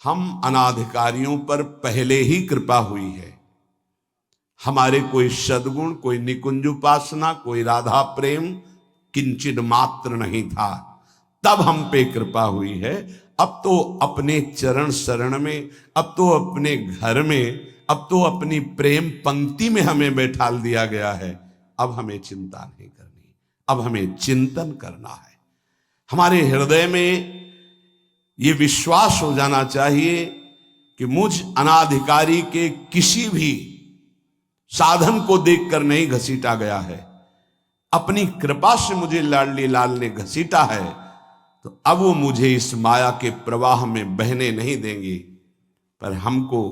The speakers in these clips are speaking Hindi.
हम अनाधिकारियों पर पहले ही कृपा हुई है। हमारे कोई सद्गुण, कोई निकुंज उपासना, कोई राधा प्रेम किंचित मात्र नहीं था, तब हम पे कृपा हुई है। अब तो अपने चरण शरण में, अब तो अपने घर में, अब तो अपनी प्रेम पंक्ति में हमें बैठाल दिया गया है। अब हमें चिंता नहीं करनी, अब हमें चिंतन करना है। हमारे हृदय में ये विश्वास हो जाना चाहिए कि मुझ अनाधिकारी के किसी भी साधन को देखकर नहीं घसीटा गया है। अपनी कृपा से मुझे लाडली लाल ने घसीटा है, तो अब वो मुझे इस माया के प्रवाह में बहने नहीं देंगे। पर हमको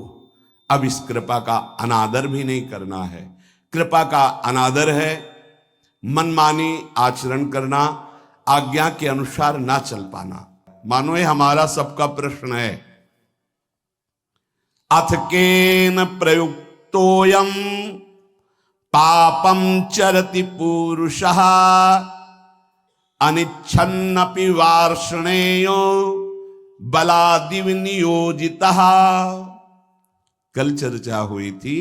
अब इस कृपा का अनादर भी नहीं करना है। कृपा का अनादर है मनमानी आचरण करना, आज्ञा के अनुसार ना चल पाना। मानो ये हमारा सबका प्रश्न है। अथ केन प्रयुक्तोयम पापम चरति पुरुषः अनिच्छन्नपि वार्ष्णेयो बलादिव नियोजितः। कल चर्चा हुई थी,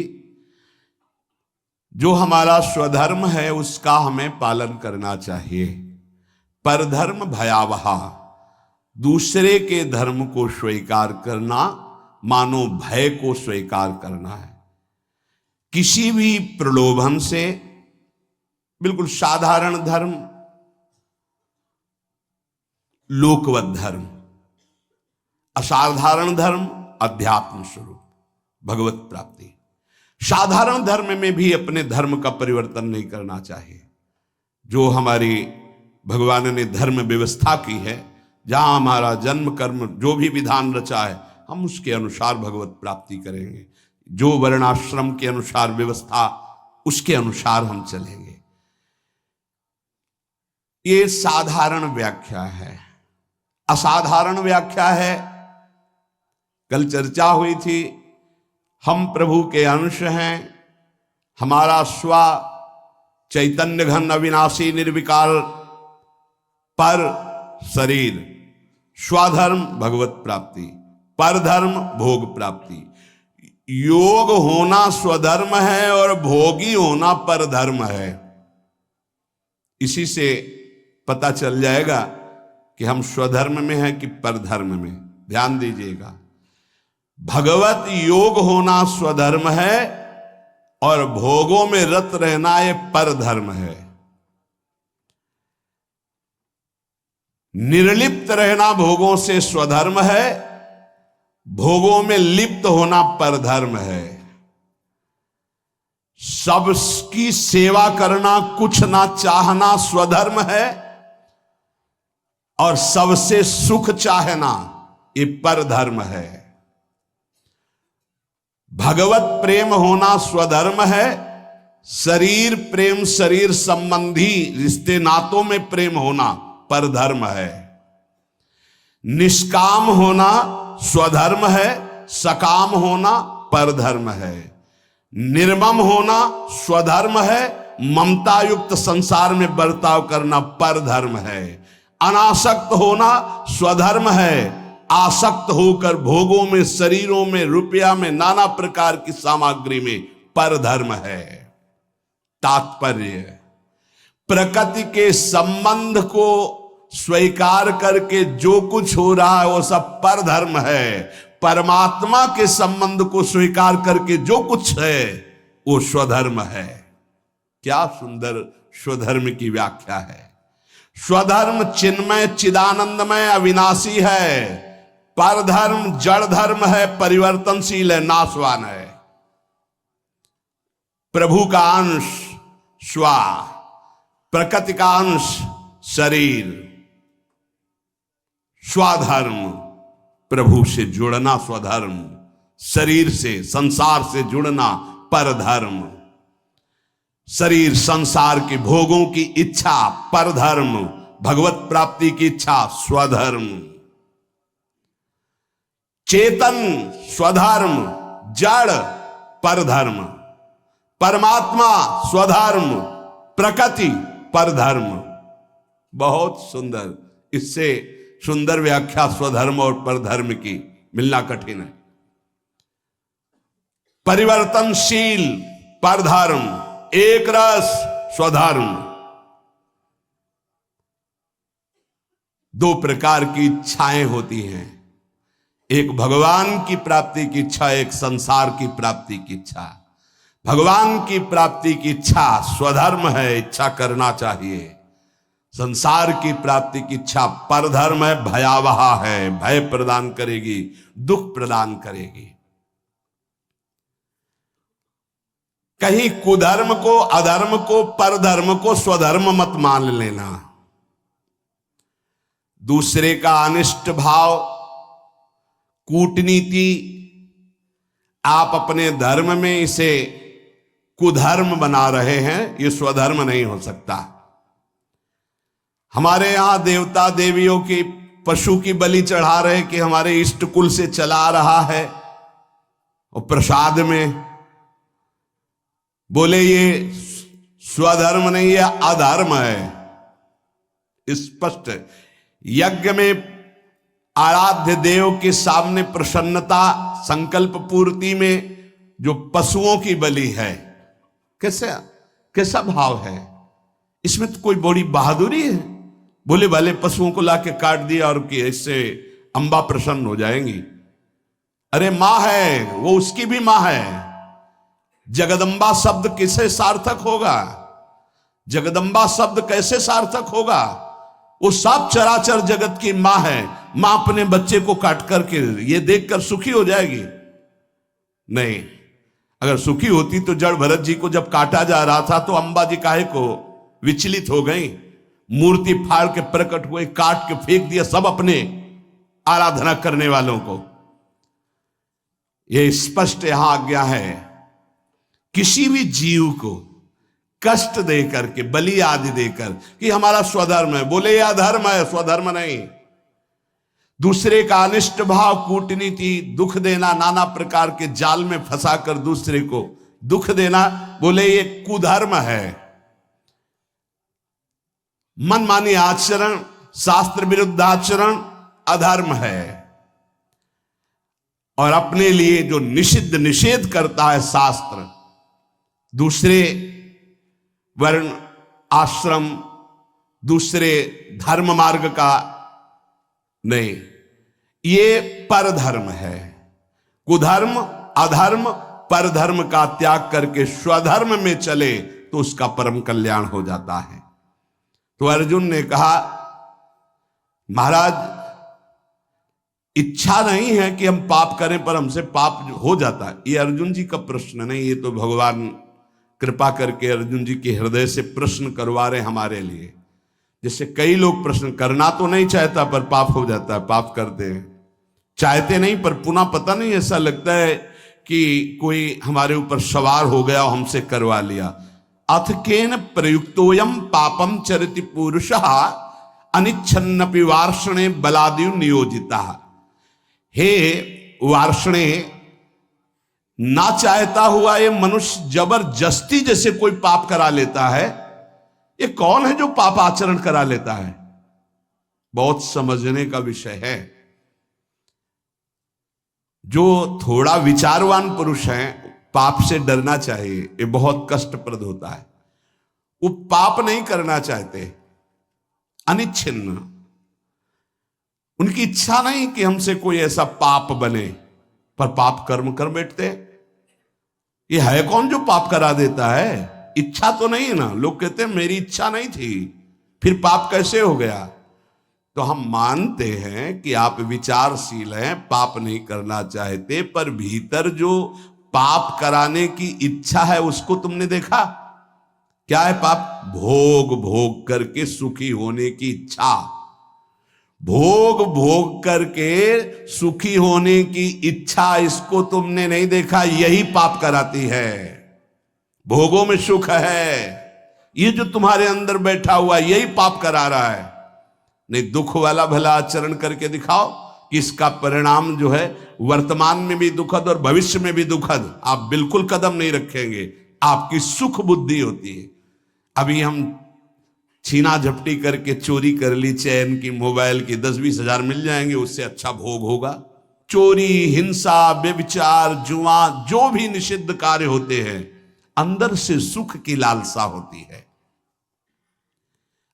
जो हमारा स्वधर्म है उसका हमें पालन करना चाहिए। परधर्म भयावह, दूसरे के धर्म को स्वीकार करना मानो भय को स्वीकार करना है। किसी भी प्रलोभन से, बिल्कुल साधारण धर्म, लोकवत धर्म, असाधारण धर्म, अध्यात्म स्वरूप, भगवत प्राप्ति। साधारण धर्म में भी अपने धर्म का परिवर्तन नहीं करना चाहिए। जो हमारी भगवान ने धर्म व्यवस्था की है, जहां हमारा जन्म कर्म जो भी विधान रचा है, हम उसके अनुसार भगवत प्राप्ति करेंगे। जो वर्णाश्रम के अनुसार व्यवस्था, उसके अनुसार हम चलेंगे। ये साधारण व्याख्या है। असाधारण व्याख्या है, कल चर्चा हुई थी, हम प्रभु के अंश हैं। हमारा स्व चैतन्य घन अविनाशी निर्विकार पर शरीर, स्वधर्म भगवत प्राप्ति, परधर्म भोग प्राप्ति। योग होना स्वधर्म है और भोगी होना परधर्म है। इसी से पता चल जाएगा कि हम स्वधर्म में हैं कि परधर्म में। ध्यान दीजिएगा, भगवत योग होना स्वधर्म है और भोगों में रत रहना ये परधर्म है। निर्लिप्त रहना भोगों से स्वधर्म है, भोगों में लिप्त होना परधर्म है। सबकी सेवा करना, कुछ ना चाहना स्वधर्म है, और सबसे सुख चाहना ये परधर्म है। भगवत प्रेम होना स्वधर्म है, शरीर प्रेम, शरीर संबंधी रिश्ते नातों में प्रेम होना परधर्म है। निष्काम होना स्वधर्म है, सकाम होना परधर्म है। निर्मम होना स्वधर्म है, ममता युक्त संसार में बर्ताव करना परधर्म है। अनासक्त होना स्वधर्म है, आसक्त होकर भोगों में, शरीरों में, रुपया में, नाना प्रकार की सामग्री में परधर्म है। तात्पर्य, प्रकृति के संबंध को स्वीकार करके जो कुछ हो रहा है वो सब परधर्म है। परमात्मा के संबंध को स्वीकार करके जो कुछ है वो स्वधर्म है। क्या सुंदर स्वधर्म की व्याख्या है। स्वधर्म चिन्मय, चिदानंदमय, अविनाशी है। परधर्म जड़ धर्म है, परिवर्तनशील है, नाशवान है। प्रभु का अंश स्व, प्रकृति का अंश शरीर। स्वधर्म प्रभु से जुड़ना स्वधर्म, शरीर से, संसार से जुड़ना परधर्म। शरीर संसार के भोगों की इच्छा परधर्म, भगवत प्राप्ति की इच्छा स्वधर्म। चेतन स्वधर्म, जड़ परधर्म। परमात्मा स्वधर्म, प्रकृति परधर्म। बहुत सुंदर, इससे सुंदर व्याख्या स्वधर्म और परधर्म की मिलना कठिन है। परिवर्तनशील परधर्म, एक रस स्वधर्म, दो प्रकार की इच्छाएं होती हैं, एक भगवान की प्राप्ति की इच्छा, एक संसार की प्राप्ति की इच्छा। भगवान की प्राप्ति की इच्छा स्वधर्म है, इच्छा करना चाहिए। संसार की प्राप्ति की इच्छा परधर्म है, भयावह है, भय प्रदान करेगी, दुख प्रदान करेगी। कहीं कुधर्म को, अधर्म को, परधर्म को स्वधर्म मत मान लेना। दूसरे का अनिष्ट भाव, कूटनीति, आप अपने धर्म में इसे कुधर्म बना रहे हैं, ये स्वधर्म नहीं हो सकता। हमारे यहां देवता देवियों की, पशु की बलि चढ़ा रहे कि हमारे इष्ट कुल से चला आ रहा है, और प्रसाद में बोले ये स्वधर्म नहीं है, अधर्म है। स्पष्ट यज्ञ में आराध्य देव के सामने प्रसन्नता, संकल्प पूर्ति में जो पशुओं की बलि है, कैसा भाव है? इसमें तो कोई बड़ी बहादुरी है? बोले वाले पशुओं को लाके काट दिया और कि इससे अंबा प्रसन्न हो जाएंगी। अरे मां है वो, उसकी भी मां है। जगदम्बा शब्द किसे सार्थक होगा? जगदम्बा शब्द कैसे सार्थक होगा? वो सब चराचर जगत की मां है। मां अपने बच्चे को काट करके ये देखकर सुखी हो जाएगी? नहीं। अगर सुखी होती तो जड़ भरत जी को जब काटा जा रहा था तो अंबा जी काहे को विचलित हो गई? मूर्ति फाड़ के प्रकट हुए, काट के फेंक दिया सब अपने आराधना करने वालों को। यह स्पष्ट यहां आज्ञा है, किसी भी जीव को कष्ट देकर के, बलि आदि देकर कि हमारा स्वधर्म है, बोले यह अधर्म है, स्वधर्म नहीं। दूसरे का अनिष्ट भाव, कूटनीति, दुख देना, नाना प्रकार के जाल में फंसाकर दूसरे को दुख देना, बोले ये कुधर्म है। मनमानी आचरण, शास्त्र विरुद्ध आचरण अधर्म है। और अपने लिए जो निषिद्ध निषेध करता है शास्त्र, दूसरे वर्ण आश्रम, दूसरे धर्म मार्ग का नहीं, ये परधर्म है। कुधर्म, अधर्म, परधर्म का त्याग करके स्वधर्म में चले तो उसका परम कल्याण हो जाता है। तो अर्जुन ने कहा, महाराज इच्छा नहीं है कि हम पाप करें, पर हमसे पाप हो जाता है। ये अर्जुन जी का प्रश्न नहीं, ये तो भगवान कृपा करके अर्जुन जी के हृदय से प्रश्न करवा रहे हमारे लिए। जैसे कई लोग प्रश्न करना तो नहीं चाहता पर पाप हो जाता है, पाप करते हैं। चाहते नहीं पर पुनः पता नहीं, ऐसा लगता है कि कोई हमारे ऊपर सवार हो गया और हमसे करवा लिया। अथ केन प्रयुक्तोयम पापम चरिति पुरुषः अनिच्छन्नपि वार्षणे बलादिव नियोजिता। हे वार्षणे, ना चाहता हुआ ये मनुष्य जबरदस्ती जैसे कोई पाप करा लेता है। ये कौन है जो पाप आचरण करा लेता है? बहुत समझने का विषय है। जो थोड़ा विचारवान पुरुष है, पाप से डरना चाहिए, ये बहुत कष्टप्रद होता है। वो पाप नहीं करना चाहते, अनिच्छिन्न, उनकी इच्छा नहीं कि हमसे कोई ऐसा पाप बने, पर पाप कर्म कर बैठते। ये है कौन जो पाप करा देता है? इच्छा तो नहीं है ना। लोग कहते हैं मेरी इच्छा नहीं थी, फिर पाप कैसे हो गया? तो हम मानते हैं कि आप विचारशील हैं, पाप नहीं करना चाहते, पर भीतर जो पाप कराने की इच्छा है उसको तुमने देखा? क्या है पाप? भोग भोग करके सुखी होने की इच्छा। भोग भोग करके सुखी होने की इच्छा, इसको तुमने नहीं देखा? यही पाप कराती है। भोगों में सुख है, ये जो तुम्हारे अंदर बैठा हुआ यही पाप करा रहा है। नहीं, दुख वाला भला आचरण करके दिखाओ कि इसका परिणाम जो है वर्तमान में भी दुखद और भविष्य में भी दुखद, आप बिल्कुल कदम नहीं रखेंगे। आपकी सुख बुद्धि होती है। अभी हम छीना झपटी करके चोरी कर ली चैन की, मोबाइल की, 10-20 हजार मिल जाएंगे, उससे अच्छा भोग होगा? चोरी, हिंसा, व्यभिचार, जुआ, जो भी निषिद्ध कार्य होते हैं, अंदर से सुख की लालसा होती है।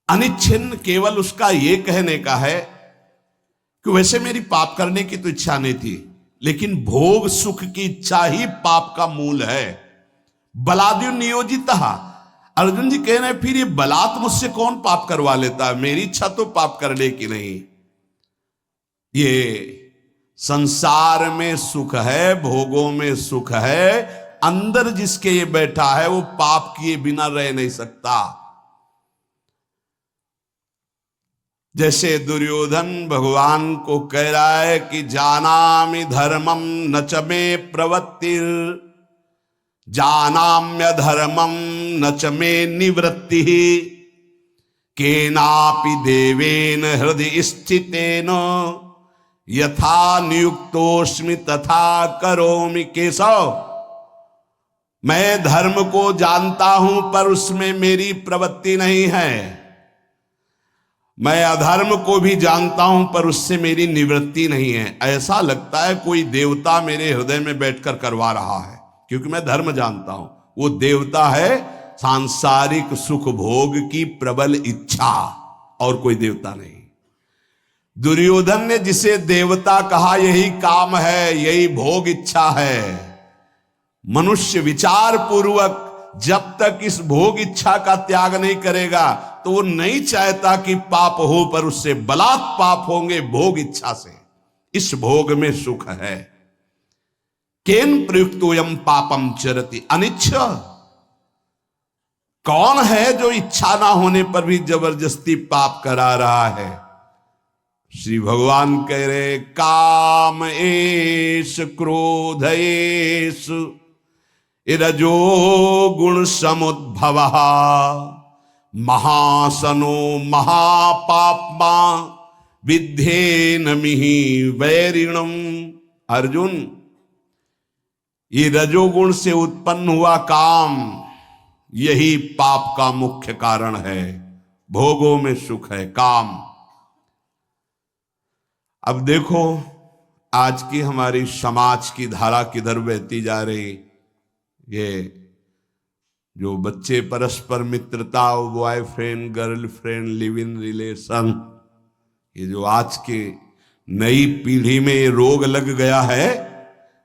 अनिच्छिन्न केवल उसका यह कहने का है कि वैसे मेरी पाप करने की तो इच्छा नहीं थी, लेकिन भोग सुख की इच्छा ही पाप का मूल है। बलाद्यु नियोजित। अर्जुन जी कह रहे हैं फिर ये बलात् मुझसे कौन पाप करवा लेता है, मेरी इच्छा तो पाप करने की नहीं। ये संसार में सुख है, भोगों में सुख है, अंदर जिसके ये बैठा है वो पाप किए बिना रह नहीं सकता। जैसे दुर्योधन भगवान को कह रहा है कि जानामि धर्मम न च मे प्रवृत्तिर, जानाम्य धर्मम न च मे निवृत्ति, केनापि देवेन हृदय स्थितेन यथा नियुक्तोस्मि तथा करोमि। केशव, मैं धर्म को जानता हूं पर उसमें मेरी प्रवृत्ति नहीं है। मैं अधर्म को भी जानता हूं पर उससे मेरी निवृत्ति नहीं है। ऐसा लगता है कोई देवता मेरे हृदय में बैठकर करवा रहा है, क्योंकि मैं धर्म जानता हूं। वो देवता है सांसारिक सुख भोग की प्रबल इच्छा, और कोई देवता नहीं। दुर्योधन ने जिसे देवता कहा यही काम है, यही भोग इच्छा है। मनुष्य विचार पूर्वक जब तक इस भोग इच्छा का त्याग नहीं करेगा तो वो नहीं चाहता कि पाप हो, पर उससे बलात् पाप होंगे भोग इच्छा से। इस भोग में सुख है। केन प्रयुक्तोयम पापम चरति अनिच्छ। कौन है जो इच्छा ना होने पर भी जबरदस्ती पाप करा रहा है? श्री भगवान कह रहे काम एष क्रोध एष रजो गुण समुद्भव महासनो महापाप्मा विद्धेन मिहि वैरिणम। अर्जुन, ये रजोगुण से उत्पन्न हुआ काम, यही पाप का मुख्य कारण है। भोगों में सुख है, काम। अब देखो आज की हमारी समाज की धारा किधर बहती जा रही। ये जो बच्चे परस्पर मित्रता, boyfriend girlfriend, live in relation, ये जो आज के नई पीढ़ी में ये रोग लग गया है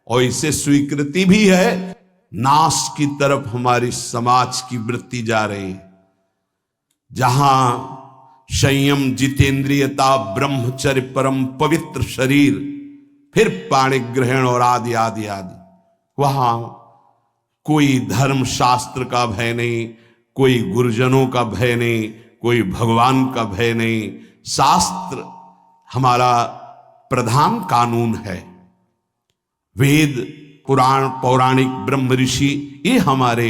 और इसे स्वीकृति भी है, नाश की तरफ हमारी समाज की वृत्ति जा रही। जहां संयम, जितेंद्रियता, ब्रह्मचर्य, परम पवित्र शरीर, फिर पाणि ग्रहण और आदि आदि आदि, वहां कोई धर्म शास्त्र का भय नहीं, कोई गुरुजनों का भय नहीं, कोई भगवान का भय नहीं। शास्त्र हमारा प्रधान कानून है। वेद, पुराण, पौराणिक, ब्रह्म ऋषि, ये हमारे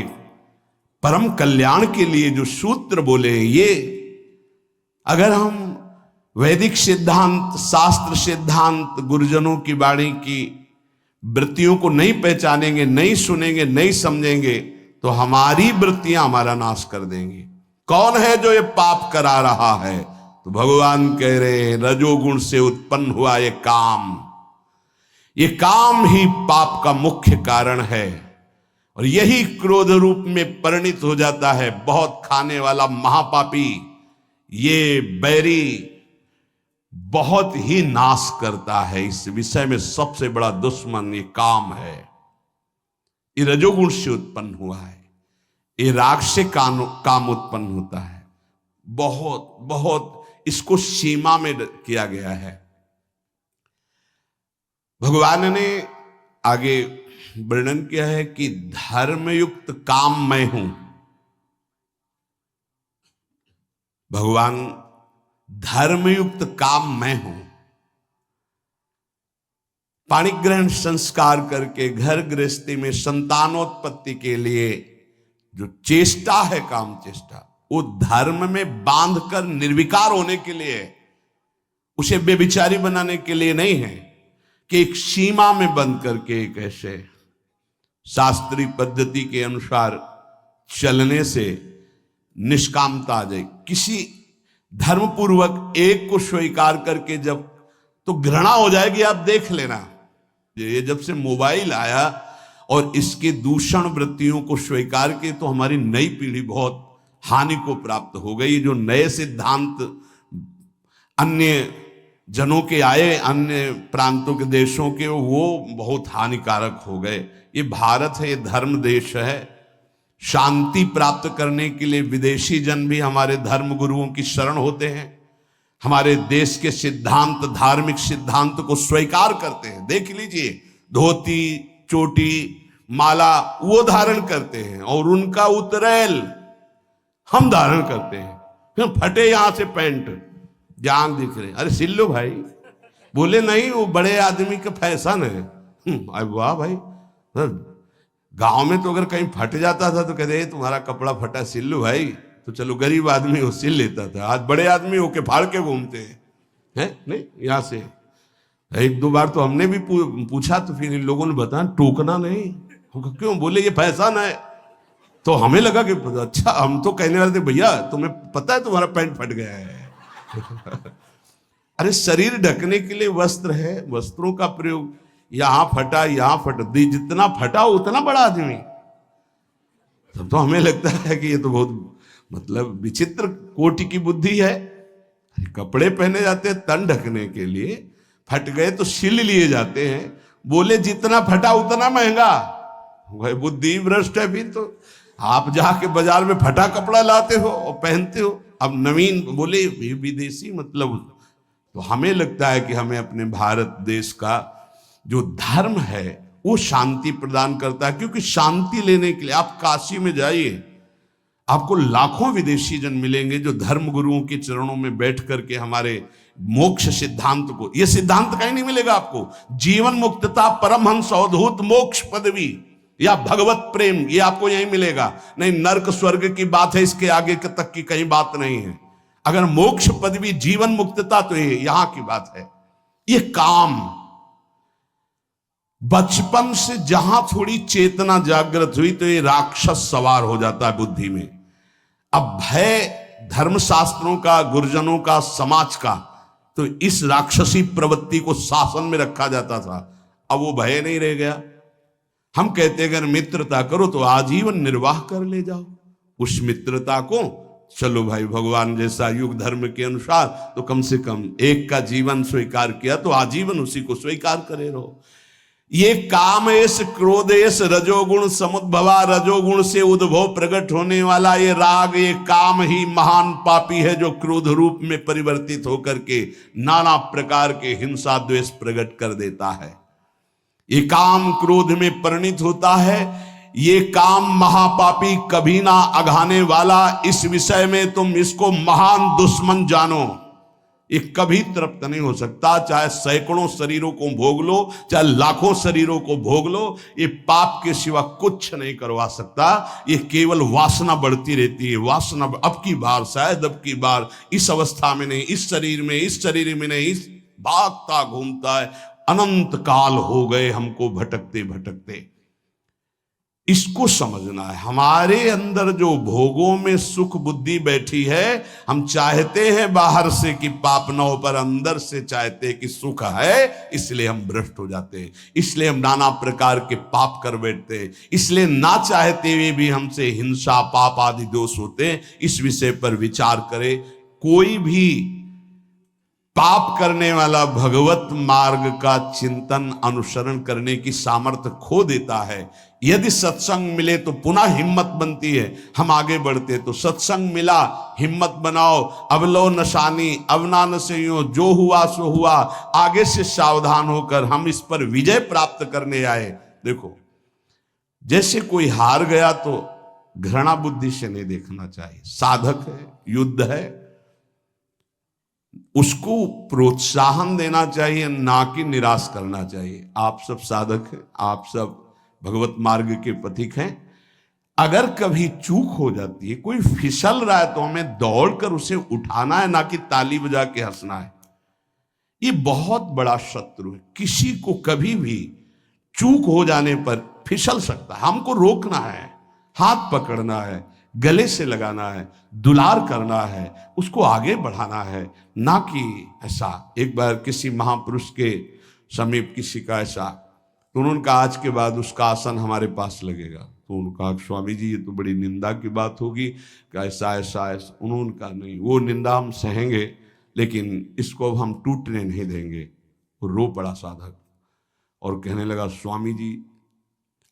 परम कल्याण के लिए जो सूत्र बोले, ये अगर हम वैदिक सिद्धांत, शास्त्र सिद्धांत, गुरुजनों की वाणी की वृत्तियों को नहीं पहचानेंगे, नहीं सुनेंगे, नहीं समझेंगे, तो हमारी वृत्तियां हमारा नाश कर देंगी। कौन है जो ये पाप करा रहा है? तो भगवान कह रहे हैं रजोगुण से उत्पन्न हुआ ये काम, ये काम ही पाप का मुख्य कारण है। और यही क्रोध रूप में परिणित हो जाता है। बहुत खाने वाला महापापी, ये बैरी बहुत ही नाश करता है। इस विषय में सबसे बड़ा दुश्मन ये काम है। ये रजोगुण से उत्पन्न हुआ है। ये राग से काम उत्पन्न होता है। बहुत बहुत इसको सीमा में किया गया है। भगवान ने आगे वर्णन किया है कि धर्मयुक्त काम मैं हूं। भगवान धर्मयुक्त काम मैं हूं। पाणिग्रहण संस्कार करके घर गृहस्थी में संतानोत्पत्ति के लिए जो चेष्टा है, काम चेष्टा, वो धर्म में बांधकर निर्विकार होने के लिए, उसे बेविचारी बनाने के लिए नहीं है कि एक सीमा में बंद करके एक ऐसे शास्त्रीय पद्धति के अनुसार चलने से निष्कामता आ जाए। किसी धर्मपूर्वक एक को स्वीकार करके जब तो घृणा हो जाएगी, आप देख लेना। ये जब से मोबाइल आया और इसके दूषण वृत्तियों को स्वीकार किए तो हमारी नई पीढ़ी बहुत हानि को प्राप्त हो गई। जो नए सिद्धांत अन्य जनों के आए, अन्य प्रांतों के देशों के, वो बहुत हानिकारक हो गए। ये भारत है, ये धर्म देश है। शांति प्राप्त करने के लिए विदेशी जन भी हमारे धर्म गुरुओं की शरण होते हैं, हमारे देश के सिद्धांत, धार्मिक सिद्धांत को स्वीकार करते हैं। देख लीजिए, धोती, चोटी, माला वो धारण करते हैं और उनका उतरैल हम धारण करते हैं। फटे यहां से पैंट, जांग दिख रहे, अरे सिल लो भाई। बोले नहीं, वो बड़े आदमी का फैशन है। अरे वाह भाई, गांव में तो अगर कहीं फट जाता था तो कहते तुम्हारा कपड़ा फटा, सिल लो भाई। तो चलो गरीब आदमी वो सिल लेता था, आज बड़े आदमी होके फाड़ के घूमते हैं। नहीं, यहां से एक दो बार तो हमने भी पूछा तो फिर इन लोगों ने बताया टोकना नहीं। क्यों? बोले ये फैशन है। तो हमें लगा कि अच्छा, हम तो कहने वाले थे भैया तुम्हें पता है तुम्हारा पैंट फट गया है। अरे शरीर ढकने के लिए वस्त्र है, वस्त्रों का प्रयोग। यहां फटा, यहां फट दी, जितना फटा उतना बड़ा आदमी। तब तो हमें लगता है कि ये तो बहुत मतलब विचित्र कोटि की बुद्धि है। कपड़े पहने जाते हैं तन ढकने के लिए, फट गए तो सिल लिए जाते हैं। बोले जितना फटा उतना महंगा। वह बुद्धि भ्रष्ट है। फिर तो आप जाके बाजार में फटा कपड़ा लाते हो और पहनते हो। अब नवीन बोले विदेशी, मतलब तो हमें लगता है कि हमें अपने भारत देश का जो धर्म है वो शांति प्रदान करता है। क्योंकि शांति लेने के लिए आप काशी में जाइए, आपको लाखों विदेशी जन मिलेंगे जो धर्म गुरुओं के चरणों में बैठ करके हमारे मोक्ष सिद्धांत को, ये सिद्धांत कहीं नहीं मिलेगा आपको। जीवन मुक्तता, परमहंस अवधूत मोक्ष पदवी या भगवत प्रेम, ये आपको यहीं मिलेगा। नहीं, नर्क स्वर्ग की बात है, इसके आगे तक की कहीं बात नहीं है। अगर मोक्ष पदवी, जीवन मुक्तता, तो ये यहां की बात है। ये काम बचपन से जहां थोड़ी चेतना जागृत हुई तो ये राक्षस सवार हो जाता है बुद्धि में। अब भय धर्मशास्त्रों का, गुरुजनों का, समाज का, तो इस राक्षसी प्रवृत्ति को शासन में रखा जाता था। अब वो भय नहीं रह गया। हम कहते अगर मित्रता करो तो आजीवन निर्वाह कर ले जाओ। उस मित्रता को चलो भाई, भगवान जैसा युग धर्म के अनुसार तो कम से कम एक का जीवन स्वीकार किया तो आजीवन उसी को स्वीकार करे रहो। ये कामेश, क्रोधेश, रजोगुण समुद्भवा, रजोगुण से उद्भव प्रकट होने वाला ये राग, ये काम ही महान पापी है जो क्रोध रूप में परिवर्तित होकर के नाना प्रकार के हिंसा द्वेष प्रकट कर देता है। ये काम क्रोध में परिणित होता है। ये काम महापापी, कभी ना अघाने वाला। इस विषय में तुम इसको महान दुश्मन जानो। ये कभी तृप्त नहीं हो सकता, चाहे सैकड़ों शरीरों को भोग लो, चाहे लाखों शरीरों को भोग लो, ये पाप के सिवा कुछ नहीं करवा सकता। ये केवल वासना बढ़ती रहती है। वासना अब की बार, शायद अब की बार, इस अवस्था में नहीं, इस शरीर में, इस शरीर में नहीं, इस भागता घूमता है। अनंत काल हो गए हमको भटकते भटकते। इसको समझना है। हमारे अंदर जो भोगों में सुख बुद्धि बैठी है, हम चाहते हैं बाहर से कि पाप न हो, पर अंदर से चाहते हैं कि सुख है, इसलिए हम भ्रष्ट हो जाते हैं। इसलिए हम नाना प्रकार के पाप कर बैठते हैं। इसलिए ना चाहते हुए भी हमसे हिंसा, पाप आदि दोष होते हैं। इस विषय पर विचार करें। कोई भी पाप करने वाला भगवत मार्ग का चिंतन, अनुसरण करने की सामर्थ्य खो देता है। यदि सत्संग मिले तो पुनः हिम्मत बनती है, हम आगे बढ़ते। तो सत्संग मिला, हिम्मत बनाओ। अब लो नशानी, अब ना नशेयो, जो हुआ सो हुआ। आगे से सावधान होकर हम इस पर विजय प्राप्त करने आए। देखो, जैसे कोई हार गया तो घृणा बुद्धि से नहीं देखना चाहिए। साधक है, युद्ध है, उसको प्रोत्साहन देना चाहिए, ना कि निराश करना चाहिए। आप सब साधक हैं, आप सब भगवत मार्ग के पथिक हैं। अगर कभी चूक हो जाती है, कोई फिसल रहा है, तो हमें दौड़कर उसे उठाना है, ना कि ताली बजा के हंसना है। ये बहुत बड़ा शत्रु है। किसी को कभी भी चूक हो जाने पर फिसल सकता है। हमको रोकना है, हाथ पकड़ना है, गले से लगाना है, दुलार करना है, उसको आगे बढ़ाना है, ना कि ऐसा। एक बार किसी महापुरुष के समीप किसी का ऐसा तो उन्होंने कहा आज के बाद उसका आसन हमारे पास लगेगा। तो उन्होंने कहा स्वामी जी ये तो बड़ी निंदा की बात होगी कि ऐसा ऐसा ऐसा। उन्होंने कहा नहीं, वो निंदा हम सहेंगे लेकिन इसको अब हम टूटने नहीं देंगे। वो रो पड़ा साधक और कहने लगा स्वामी जी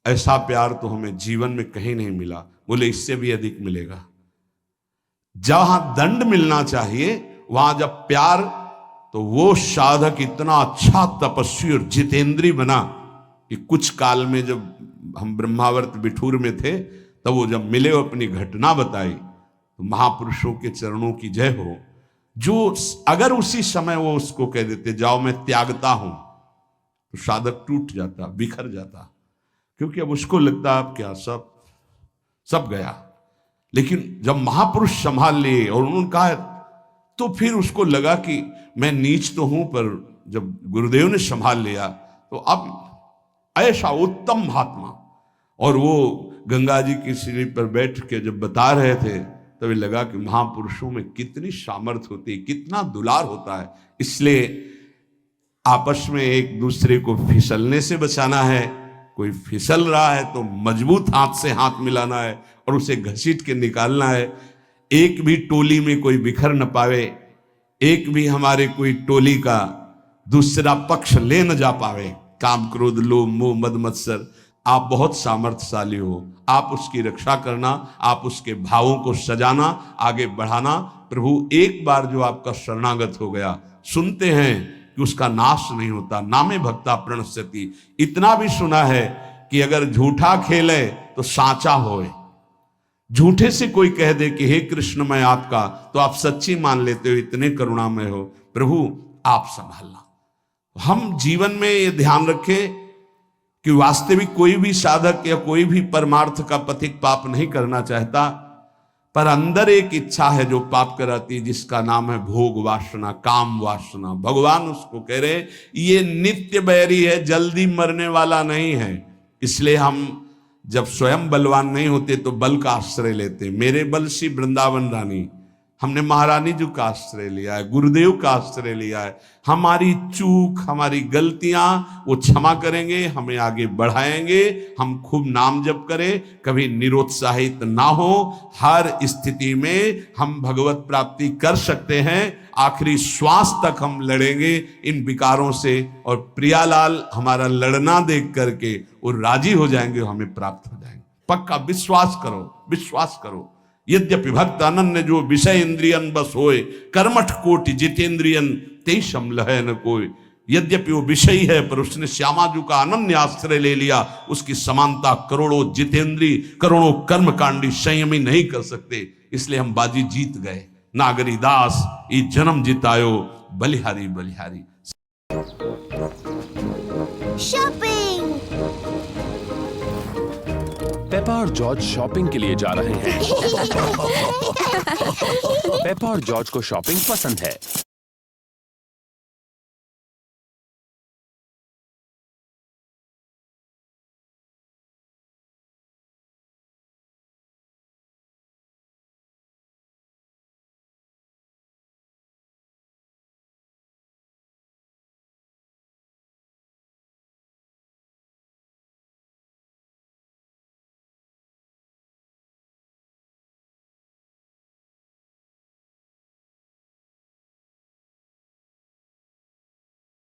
ऐसा प्यार तो हमें जीवन में कहीं नहीं मिला। बोले इससे भी अधिक मिलेगा। जहां दंड मिलना चाहिए वहां जब प्यार, तो वो साधक इतना अच्छा तपस्वी और जितेंद्री बना कि कुछ काल में जब हम ब्रह्मावर्त बिठूर में थे तब वो जब मिले वो अपनी घटना बताई। तो महापुरुषों के चरणों की जय हो। जो अगर उसी समय वो उसको कह देते जाओ मैं त्यागता हूं, तो साधक टूट जाता, बिखर जाता, क्योंकि अब उसको लगता अब क्या सब गया। लेकिन जब महापुरुष संभाल लिए और उन्होंने कहा, तो फिर उसको लगा कि मैं नीच तो हूं, पर जब गुरुदेव ने संभाल लिया तो अब ऐसा उत्तम महात्मा। और वो गंगा जी की सीढ़ी पर बैठ के जब बता रहे थे तभी लगा कि महापुरुषों में कितनी सामर्थ्य होती है, कितना दुलार होता है। इसलिए आपस में एक दूसरे को फिसलने से बचाना है। कोई फिसल रहा है तो मजबूत हाथ से हाथ मिलाना है और उसे घसीट के निकालना है। एक भी टोली में कोई बिखर न पावे, एक भी हमारे कोई टोली का दूसरा पक्ष ले न जा पावे। काम क्रोध लोभ मोह मद मत्सर, आप बहुत सामर्थ्यशाली हो, आप उसकी रक्षा करना, आप उसके भावों को सजाना, आगे बढ़ाना। प्रभु एक बार जो आपका शरणागत हो गया, सुनते हैं कि उसका नाश नहीं होता, नामे भक्ता प्रणश्यति। इतना भी सुना है कि अगर झूठा खेले तो साचा होए। झूठे से कोई कह दे कि हे कृष्ण मैं आपका, तो आप सच्ची मान लेते हो, इतने करुणामय हो। प्रभु आप संभालना। हम जीवन में ये ध्यान रखें कि वास्तविक कोई भी साधक या कोई भी परमार्थ का पथिक पाप नहीं करना चाहता, पर अंदर एक इच्छा है जो पाप कराती है, जिसका नाम है भोग वासना, काम वासना। भगवान उसको कह रहे ये नित्य बैरी है, जल्दी मरने वाला नहीं है। इसलिए हम जब स्वयं बलवान नहीं होते तो बल का आश्रय लेते। मेरे बल सी वृंदावन रानी, हमने महारानी जी का आश्रय लिया है, गुरुदेव का आश्रय लिया है। हमारी चूक, हमारी गलतियां वो क्षमा करेंगे, हमें आगे बढ़ाएंगे। हम खूब नाम जप करें, कभी निरुत्साहित ना हो। हर स्थिति में हम भगवत प्राप्ति कर सकते हैं। आखिरी श्वास तक हम लड़ेंगे इन विकारों से, और प्रियालाल हमारा लड़ना देख करके वो राजी हो जाएंगे, हमें प्राप्त हो जाएंगे। पक्का विश्वास करो, विश्वास करो। यद्यपि भक्त अनन्य जो विषय इंद्रियन बस होए, कर्मठ कोटि जितेंद्रियन ते समलह न कोई। यद्यपि वो विषयी है पर उसने श्यामाजू का अनन्य आश्रय ले लिया, उसकी समानता करोड़ों जितेंद्री, करोड़ों कर्मकांडी संयमी नहीं कर सकते। इसलिए हम बाजी जीत गए। नागरी दास ई जन्म जितायो, बलिहारी बलिहारी। शॉपिंग। पेपा और जॉर्ज शॉपिंग के लिए जा रहे हैं। पेपा और जॉर्ज को शॉपिंग पसंद है।